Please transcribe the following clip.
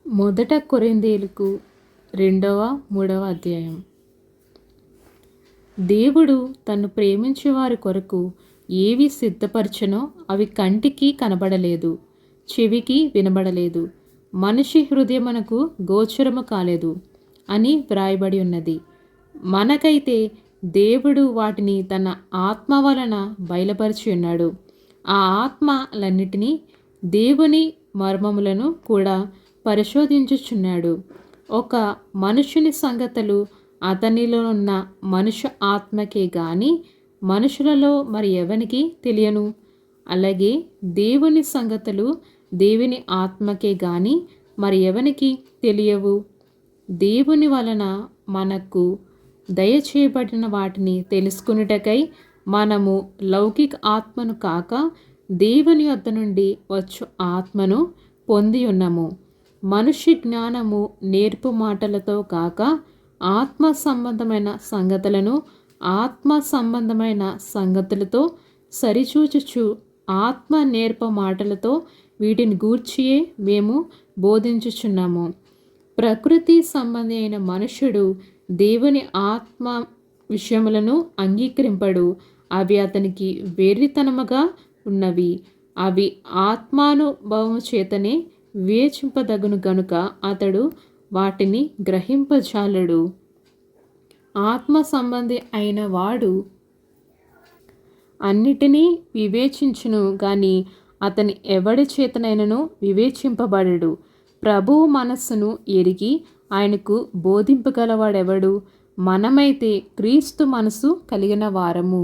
మొదట కొరింథీయులకు 2-3 అధ్యాయం. దేవుడు తన్ను ప్రేమించే వారి కొరకు ఏవి సిద్ధపరచనో అవి కంటికి కనబడలేదు, చెవికి వినబడలేదు, మనిషి హృదయమునకు గోచరము కాలేదు అని వ్రాయబడి ఉన్నది. మనకైతే దేవుడు వాటిని తన ఆత్మ వలన బయలుపరిచి ఉన్నాడు. ఆ ఆత్మలన్నిటినీ దేవుని మర్మములను కూడా పరిశోధించుచున్నాడు. ఒక మనుషుని సంగతులు అతనిలో ఉన్న మనుష్య ఆత్మకే గాని మనుషులలో మరి ఎవనికి తెలియను. అలాగే దేవుని సంగతులు దేవుని ఆత్మకే గాని మరి ఎవనికి తెలియవు. దేవుని వలన మనకు దయచేయబడిన వాటిని తెలుసుకున్నటకై మనము లౌకిక ఆత్మను కాక దేవుని యొద్ద నుండి వచ్చు ఆత్మను పొంది ఉన్నాము. మనుష్య జ్ఞానము నేర్పు మాటలతో కాక ఆత్మ సంబంధమైన సంగతులను ఆత్మ సంబంధమైన సంగతులతో సరిచూచుచు ఆత్మ నేర్ప మాటలతో వీటిని గూర్చియే మేము బోధించుచున్నాము. ప్రకృతి సంబంధి అయిన మనుష్యుడు దేవుని ఆత్మ విషయములను అంగీకరింపడు. అవి అతనికి వెర్రితనముగా ఉన్నవి. అవి ఆత్మానుభవము చేతనే వివేచింపదగును గనుక అతడు వాటిని గ్రహింపజాలడు. ఆత్మ సంబంధి అయిన వాడు అన్నిటినీ వివేచించును గాని అతని ఎవడి చేతనైనను వివేచింపబడడు. ప్రభువు మనస్సును ఎరిగి ఆయనకు బోధింపగలవాడెవడు? మనమైతే క్రీస్తు మనసు కలిగిన వారము.